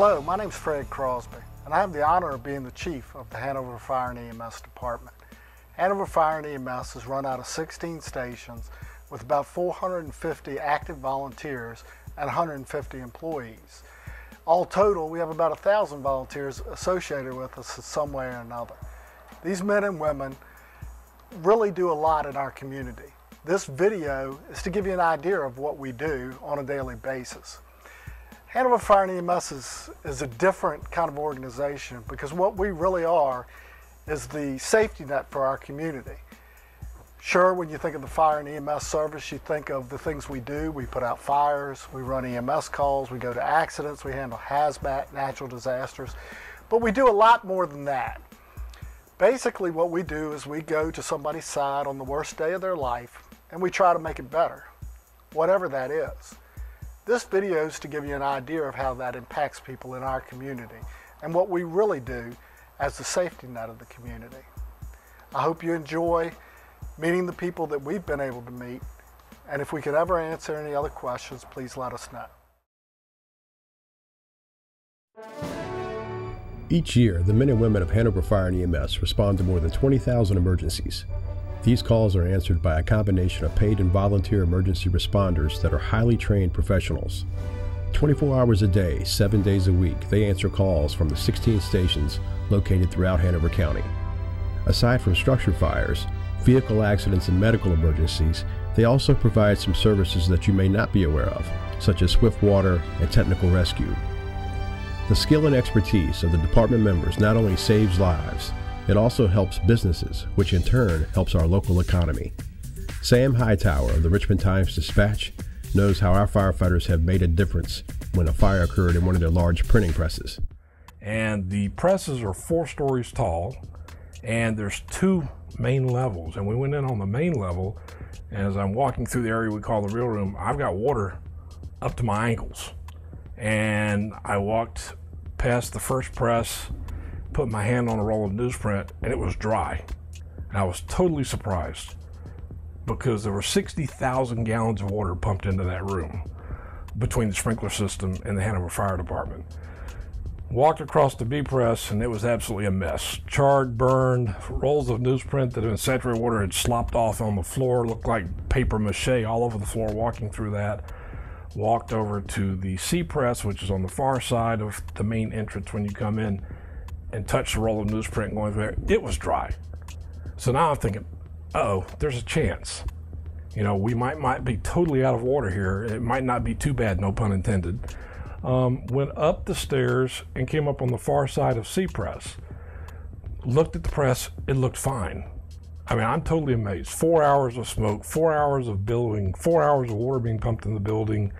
Hello, my name is Fred Crosby, and I have the honor of being the chief of the Hanover Fire and EMS department. Hanover Fire and EMS is run out of 16 stations with about 450 active volunteers and 150 employees. All total, we have about 1,000 volunteers associated with us in some way or another. These men and women really do a lot in our community. This video is to give you an idea of what we do on a daily basis. Hanover Fire and EMS is a different kind of organization because what we really are is the safety net for our community. Sure, when you think of the fire and EMS service, you think of the things we do. We put out fires, we run EMS calls, we go to accidents, we handle hazmat, natural disasters, but we do a lot more than that. Basically what we do is we go to somebody's side on the worst day of their life and we try to make it better, whatever that is. This video is to give you an idea of how that impacts people in our community and what we really do as the safety net of the community. I hope you enjoy meeting the people that we've been able to meet, and if we could ever answer any other questions, please let us know. Each year, the men and women of Hanover Fire and EMS respond to more than 20,000 emergencies. These calls are answered by a combination of paid and volunteer emergency responders that are highly trained professionals. 24 hours a day, 7 days a week, they answer calls from the 16 stations located throughout Hanover County. Aside from structure fires, vehicle accidents, and medical emergencies, they also provide some services that you may not be aware of, such as swift water and technical rescue. The skill and expertise of the department members not only saves lives, it also helps businesses, which in turn helps our local economy. Sam Hightower of the Richmond Times-Dispatch knows how our firefighters have made a difference when a fire occurred in one of their large printing presses. And the presses are 4 stories tall, and there's 2 main levels. And we went in on the main level, and as I'm walking through the area we call the real room, I've got water up to my ankles. And I walked past the first press, put my hand on a roll of newsprint, and it was dry. And I was totally surprised because there were 60,000 gallons of water pumped into that room between the sprinkler system and the Hanover Fire Department. Walked across the B press and it was absolutely a mess. Charred, burned, rolls of newsprint that had been saturated water had slopped off on the floor, looked like paper mache all over the floor walking through that. Walked over to the C press, which is on the far side of the main entrance when you come in, and touched the roll of newsprint going through there. It was dry. So now I'm thinking, uh-oh, there's a chance. You know, we might be totally out of water here. It might not be too bad, no pun intended. Went up the stairs and came up on the far side of C press. Looked at the press, it looked fine. I mean, I'm totally amazed. 4 hours of smoke, 4 hours of billowing, 4 hours of water being pumped in the building,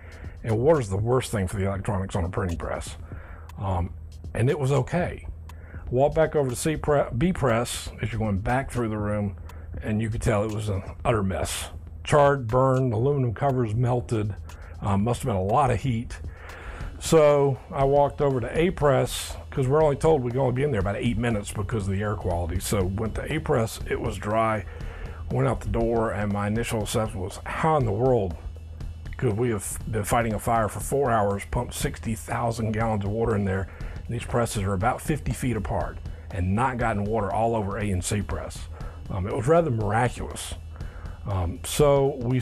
and water's the worst thing for the electronics on a printing press. And it was okay. Walked back over to B press as you're going back through the room, and you could tell it was an utter mess. Charred, burned, aluminum covers melted, must have been a lot of heat. So I walked over to A press because we're only told we can only be in there about 8 minutes because of the air quality. So went to A press, it was dry, went out the door, and my initial assessment was, how in the world could we have been fighting a fire for 4 hours, pumped 60,000 gallons of water in there, and these presses are about 50 feet apart, and not gotten water all over A and C press. It was rather miraculous. So we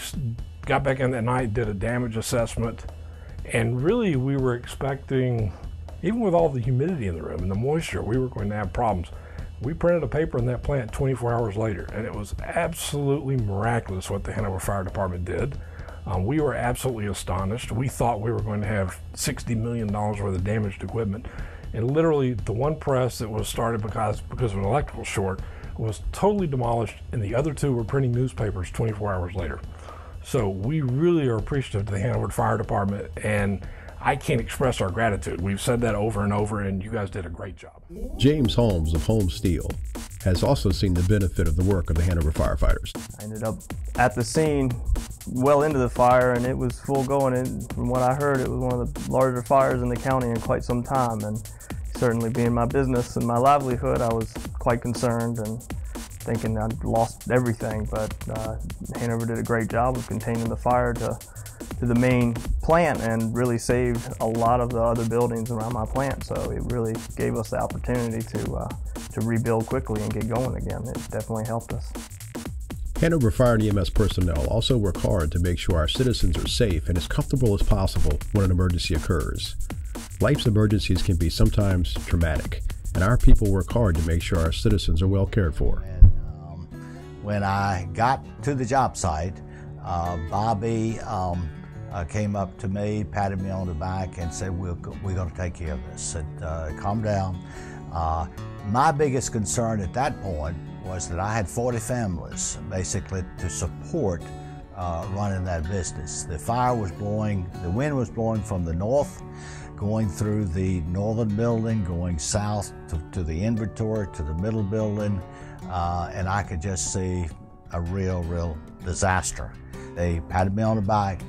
got back in that night, did a damage assessment, and really we were expecting, even with all the humidity in the room and the moisture, we were going to have problems. We printed a paper in that plant 24 hours later, and it was absolutely miraculous what the Hanover Fire Department did. We were absolutely astonished. We thought we were going to have $60 million worth of damaged equipment. And literally the one press that was started because of an electrical short was totally demolished, and the other 2 were printing newspapers 24 hours later. So we really are appreciative to the Hanover Fire Department, and I can't express our gratitude. We've said that over and over, and you guys did a great job. James Holmes of Holmes Steel has also seen the benefit of the work of the Hanover firefighters. I ended up at the scene well into the fire, and it was full going. And from what I heard, it was one of the larger fires in the county in quite some time. And certainly being my business and my livelihood, I was quite concerned and thinking I'd lost everything. But Hanover did a great job of containing the fire to the main plant and really saved a lot of the other buildings around my plant. So it really gave us the opportunity to rebuild quickly and get going again. It definitely helped us. Hanover Fire and EMS personnel also work hard to make sure our citizens are safe and as comfortable as possible when an emergency occurs. Life's emergencies can be sometimes traumatic, and our people work hard to make sure our citizens are well cared for. When I got to the job site, Bobby came up to me, patted me on the back, and said, we're going to take care of this. Said, calm down. My biggest concern at that point was that I had 40 families, basically, to support running that business. The fire was blowing, the wind was blowing from the north, going through the northern building, going south to the inventory, to the middle building, and I could just see a real disaster. They patted me on the back,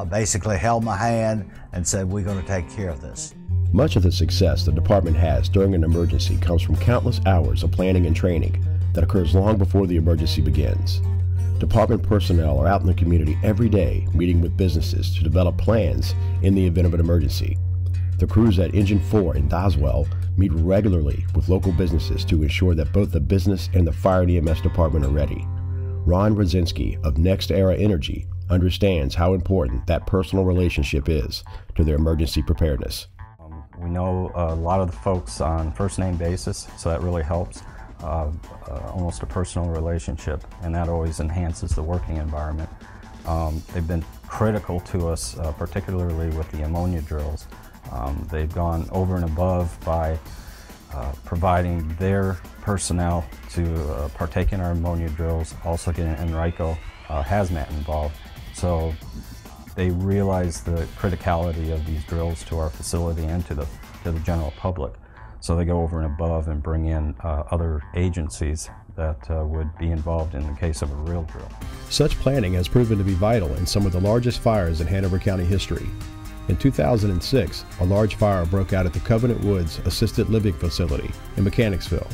basically held my hand and said, we're going to take care of this. Much of the success the department has during an emergency comes from countless hours of planning and training that occurs long before the emergency begins. Department personnel are out in the community every day meeting with businesses to develop plans in the event of an emergency. The crews at Engine 4 in Doswell meet regularly with local businesses to ensure that both the business and the fire and EMS department are ready. Ron Rodzinski of Next Era Energy understands how important that personal relationship is to their emergency preparedness. We know a lot of the folks on first name basis, so that really helps. Almost a personal relationship, and that always enhances the working environment. They've been critical to us, particularly with the ammonia drills. They've gone over and above by providing their personnel to partake in our ammonia drills, also getting Enrico hazmat involved. So they realize the criticality of these drills to our facility and to the general public. So they go over and above and bring in other agencies that would be involved in the case of a real drill. Such planning has proven to be vital in some of the largest fires in Hanover County history. In 2006, a large fire broke out at the Covenant Woods Assisted Living Facility in Mechanicsville.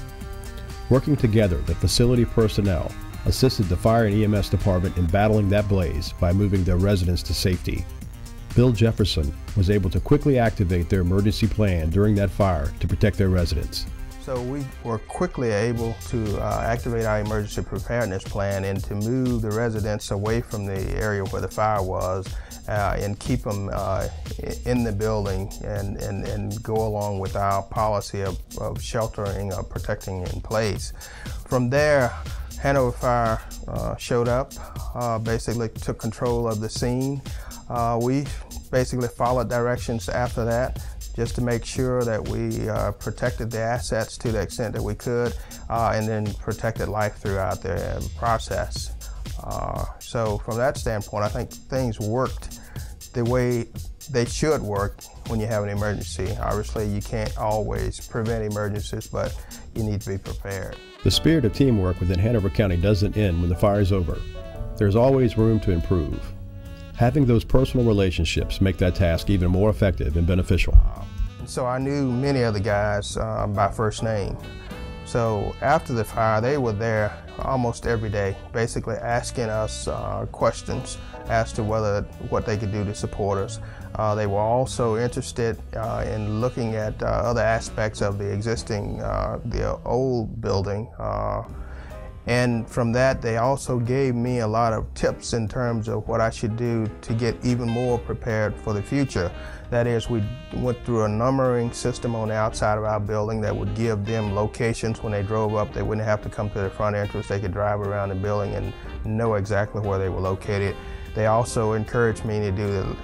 Working together, the facility personnel assisted the fire and EMS department in battling that blaze by moving their residents to safety. Bill Jefferson was able to quickly activate their emergency plan during that fire to protect their residents. So we were quickly able to activate our emergency preparedness plan and to move the residents away from the area where the fire was and keep them in the building and go along with our policy of sheltering, protecting in place. From there, Hanover Fire showed up, basically took control of the scene. We basically followed directions after that just to make sure that we protected the assets to the extent that we could and then protected life throughout the process. So from that standpoint, I think things worked the way they should work when you have an emergency. Obviously, you can't always prevent emergencies, but you need to be prepared. The spirit of teamwork within Hanover County doesn't end when the fire is over. There's always room to improve. Having those personal relationships make that task even more effective and beneficial. So I knew many of the guys by first name. So after the fire, they were there almost every day, basically asking us questions as to what they could do to support us. They were also interested in looking at other aspects of the existing, the old building. And from that, they also gave me a lot of tips in terms of what I should do to get even more prepared for the future. That is, we went through a numbering system on the outside of our building that would give them locations when they drove up. They wouldn't have to come to the front entrance. They could drive around the building and know exactly where they were located. They also encouraged me to do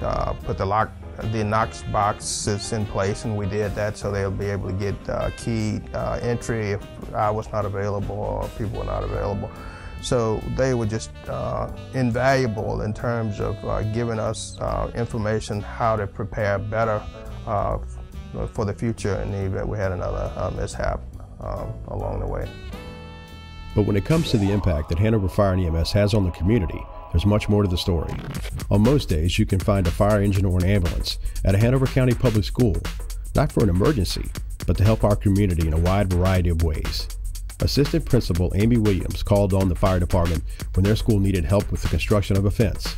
put the Knox boxes in place, and we did that so they'll be able to get key entry if I was not available or people were not available. So they were just invaluable in terms of giving us information how to prepare better for the future in the event we had another mishap along the way. But when it comes to the impact that Hanover Fire and EMS has on the community, there's much more to the story. On most days, you can find a fire engine or an ambulance at a Hanover County public school, not for an emergency, but to help our community in a wide variety of ways. Assistant Principal Amy Williams called on the fire department when their school needed help with the construction of a fence.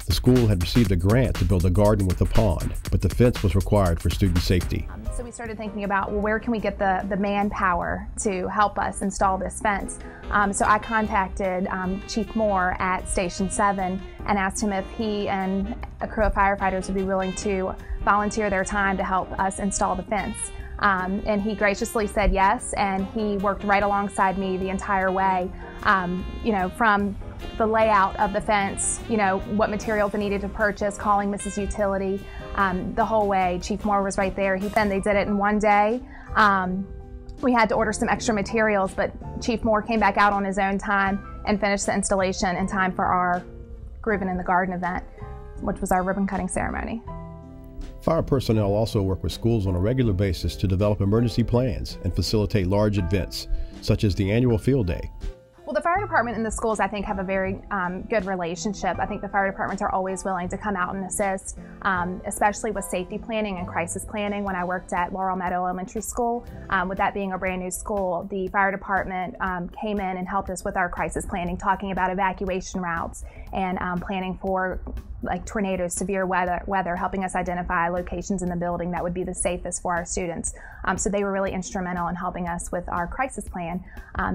The school had received a grant to build a garden with a pond, but the fence was required for student safety. So we started thinking about, well, where can we get the manpower to help us install this fence? So I contacted Chief Moore at Station 7 and asked him if he and a crew of firefighters would be willing to volunteer their time to help us install the fence. And he graciously said yes, and he worked right alongside me the entire way, from the layout of the fence, what materials they needed to purchase, calling Mrs. Utility, the whole way. Chief Moore was right there. They did it in one day. We had to order some extra materials, but Chief Moore came back out on his own time and finished the installation in time for our Groovin' in the Garden event, which was our ribbon cutting ceremony. Fire personnel also work with schools on a regular basis to develop emergency plans and facilitate large events, such as the annual field day. Well, the fire department and the schools, I think, have a very good relationship. I think the fire departments are always willing to come out and assist, especially with safety planning and crisis planning. When I worked at Laurel Meadow Elementary School, with that being a brand new school, the fire department came in and helped us with our crisis planning, talking about evacuation routes and planning for like tornadoes, severe weather, helping us identify locations in the building that would be the safest for our students. So they were really instrumental in helping us with our crisis plan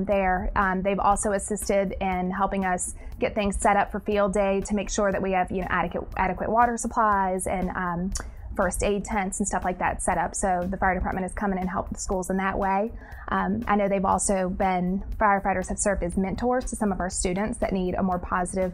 there. They've also assisted in helping us get things set up for field day to make sure that we have adequate water supplies and first aid tents and stuff like that set up. So the fire department has come in and helped the schools in that way. I know they've also firefighters have served as mentors to some of our students that need a more positive,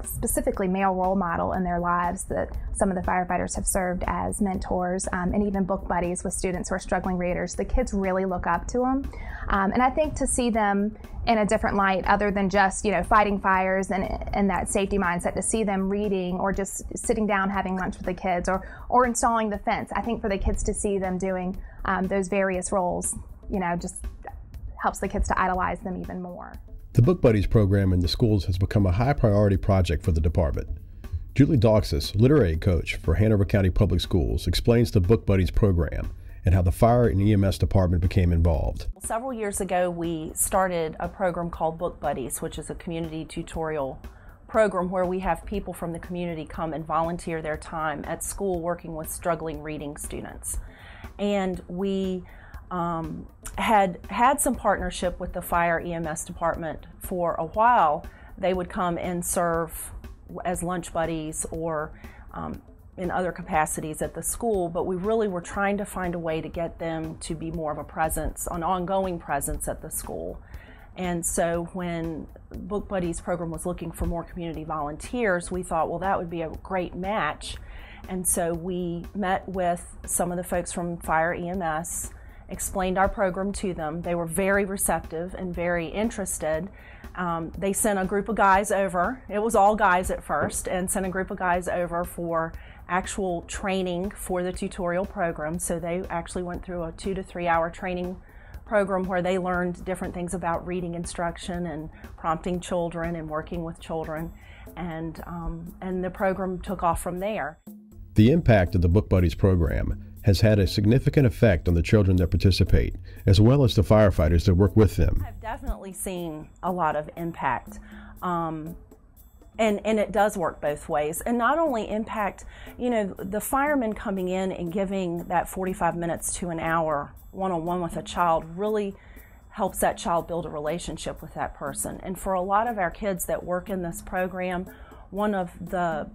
specifically male role model in their lives. That some of the firefighters have served as mentors and even book buddies with students who are struggling readers. The kids really look up to them. And I think to see them in a different light other than just, fighting fires and that safety mindset, to see them reading or just sitting down having lunch with the kids or installing the fence. I think for the kids to see them doing those various roles, just helps the kids to idolize them even more. The Book Buddies program in the schools has become a high priority project for the department. Julie Doxis, literary coach for Hanover County Public Schools, explains the Book Buddies program and how the fire and EMS department became involved. Several years ago, we started a program called Book Buddies, which is a community tutorial program where we have people from the community come and volunteer their time at school working with struggling reading students. And we had some partnership with the fire EMS department for a while. They would come and serve as lunch buddies or in other capacities at the school, but we really were trying to find a way to get them to be more of a presence, an ongoing presence at the school. And so when Book Buddies program was looking for more community volunteers, we thought, well, that would be a great match. And so we met with some of the folks from fire EMS, explained our program to them. They were very receptive and very interested. They sent a group of guys over. It was all guys at first, and sent a group of guys over for actual training for the tutorial program. So they actually went through a 2 to 3 hour training program where they learned different things about reading instruction and prompting children and working with children. And the program took off from there. The impact of the Book Buddies program has had a significant effect on the children that participate, as well as the firefighters that work with them. I've definitely seen a lot of impact. And it does work both ways. And not only impact, the firemen coming in and giving that 45 minutes to an hour one-on-one with a child really helps that child build a relationship with that person. And for a lot of our kids that work in this program, one of the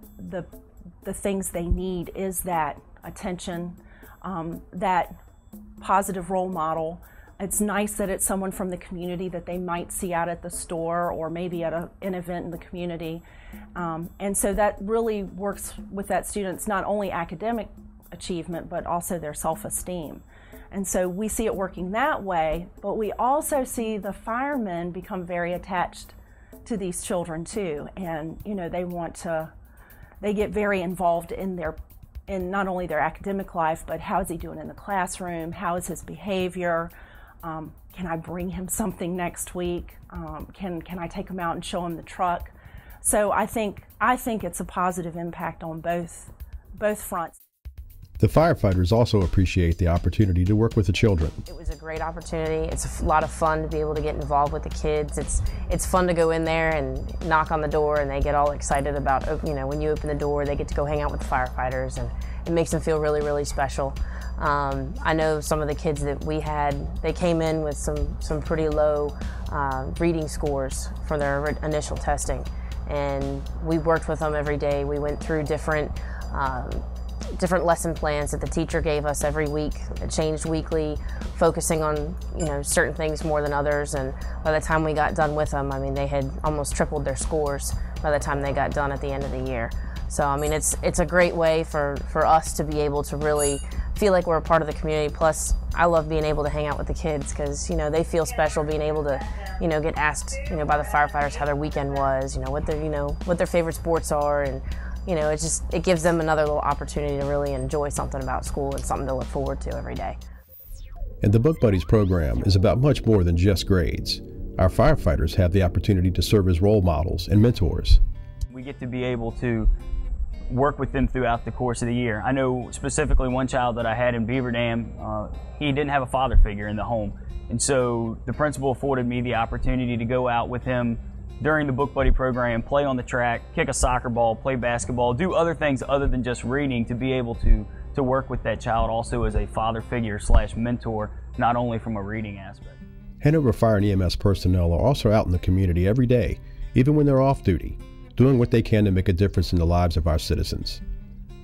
things they need is that attention, that positive role model. It's nice that it's someone from the community that they might see out at the store or maybe at an event in the community. And so that really works with that student's not only academic achievement, but also their self-esteem. And so we see it working that way, but we also see the firemen become very attached to these children too. And, they get very involved in not only their academic life, but how is he doing in the classroom? How is his behavior? Can I bring him something next week? Can I take him out and show him the truck? So I think it's a positive impact on both fronts. The firefighters also appreciate the opportunity to work with the children. It was a great opportunity. It's a lot of fun to be able to get involved with the kids. It's fun to go in there and knock on the door, and they get all excited about, you know, when you open the door, they get to go hang out with the firefighters, and it makes them feel really, really special. I know some of the kids that we had, they came in with some pretty low reading scores for their initial testing, and we worked with them every day. We went through different lesson plans that the teacher gave us every week. It changed weekly, focusing on, you know, certain things more than others, and by the time we got done with them, I mean, they had almost tripled their scores by the time they got done at the end of the year. So I mean, it's a great way for us to be able to really feel like we're a part of the community. Plus, I love being able to hang out with the kids because, you know, they feel special being able to, you know, get asked, you know, by the firefighters how their weekend was, you know, what their favorite sports are, and you know, it gives them another little opportunity to really enjoy something about school and something to look forward to every day. And the Book Buddies program is about much more than just grades. Our firefighters have the opportunity to serve as role models and mentors. We get to be able to work with them throughout the course of the year. I know specifically one child that I had in Beaver Dam, he didn't have a father figure in the home. And so the principal afforded me the opportunity to go out with him during the Book Buddy program, play on the track, kick a soccer ball, play basketball, do other things other than just reading, to be able to work with that child also as a father figure / mentor, not only from a reading aspect. Hanover Fire and EMS personnel are also out in the community every day, even when they're off duty, doing what they can to make a difference in the lives of our citizens.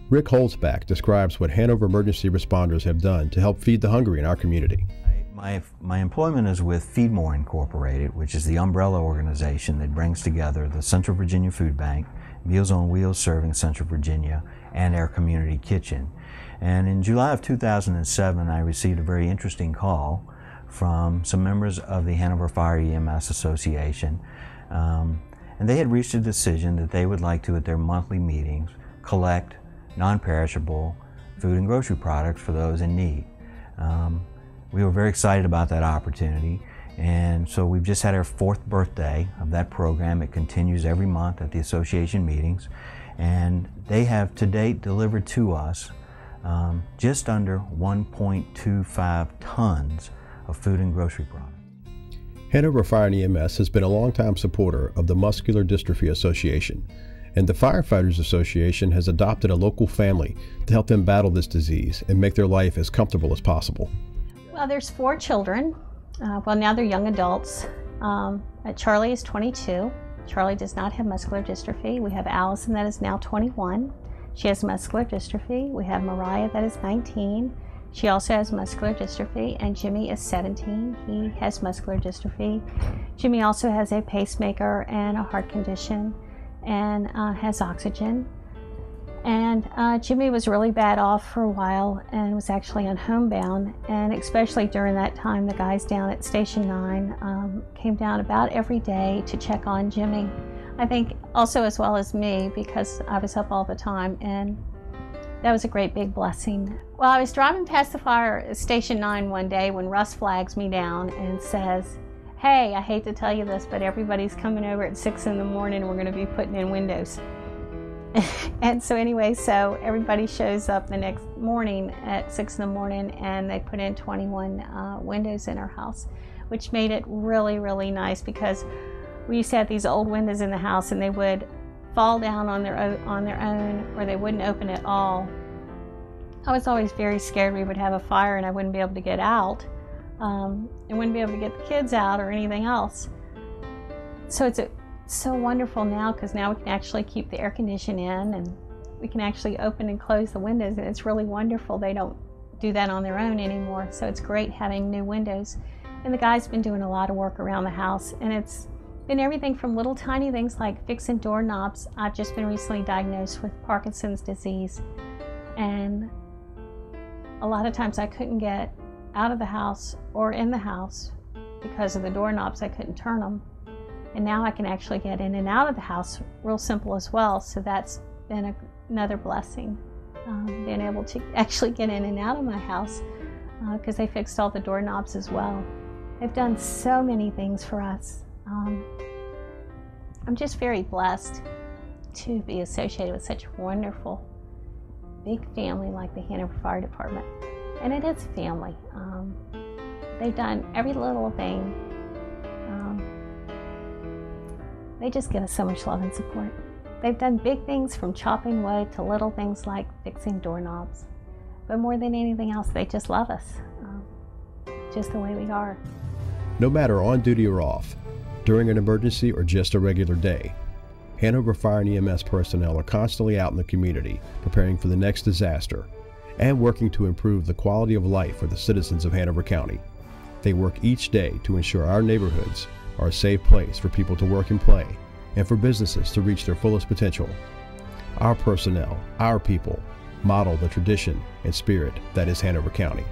Rick Holzbach describes what Hanover emergency responders have done to help feed the hungry in our community. My employment is with Feed More Incorporated, which is the umbrella organization that brings together the Central Virginia Food Bank, Meals on Wheels Serving Central Virginia, and our community kitchen. And in July of 2007, I received a very interesting call from some members of the Hanover Fire EMS Association, and they had reached a decision that they would like to, at their monthly meetings, collect non-perishable food and grocery products for those in need. We were very excited about that opportunity, and so we've just had our 4th birthday of that program. It continues every month at the association meetings, and they have to date delivered to us just under 1.25 tons of food and grocery products. Hanover Fire and EMS has been a longtime supporter of the Muscular Dystrophy Association, and the Firefighters Association has adopted a local family to help them battle this disease and make their life as comfortable as possible. Well, there's 4 children. Well, now they're young adults. Charlie is 22. Charlie does not have muscular dystrophy. We have Allison that is now 21. She has muscular dystrophy. We have Mariah that is 19. She also has muscular dystrophy. And Jimmy is 17. He has muscular dystrophy. Jimmy also has a pacemaker and a heart condition and has oxygen. And Jimmy was really bad off for a while and was actually on homebound, and especially during that time, the guys down at Station 9 came down about every day to check on Jimmy. I think also as well as me, because I was up all the time, and that was a great big blessing. Well, I was driving past the fire Station 9 one day when Russ flags me down and says, "Hey, I hate to tell you this, but everybody's coming over at 6 in the morning. We're going to be putting in windows." And so anyway, so everybody shows up the next morning at 6 in the morning, and they put in 21 windows in our house, which made it really, really nice, because we used to have these old windows in the house, and they would fall down on their own, or they wouldn't open at all. I was always very scared we would have a fire and I wouldn't be able to get out, and wouldn't be able to get the kids out or anything else. So it's so wonderful now, because now we can actually keep the air conditioning in, and we can actually open and close the windows, and it's really wonderful. They don't do that on their own anymore, so it's great having new windows. And the guys have been doing a lot of work around the house, and it's been everything from little tiny things like fixing doorknobs. I've just been recently diagnosed with Parkinson's disease, and a lot of times I couldn't get out of the house or in the house because of the doorknobs. I couldn't turn them. And now I can actually get in and out of the house real simple as well. So that's been another blessing, being able to actually get in and out of my house, because they fixed all the doorknobs as well. They've done so many things for us. I'm just very blessed to be associated with such wonderful big family like the Hanover Fire Department. And it is family. They've done every little thing. They just give us so much love and support. They've done big things from chopping wood to little things like fixing doorknobs. But more than anything else, they just love us, just the way we are. No matter on duty or off, during an emergency or just a regular day, Hanover Fire and EMS personnel are constantly out in the community preparing for the next disaster and working to improve the quality of life for the citizens of Hanover County. They work each day to ensure our neighborhoods are a safe place for people to work and play and for businesses to reach their fullest potential. Our personnel, our people, model the tradition and spirit that is Hanover County.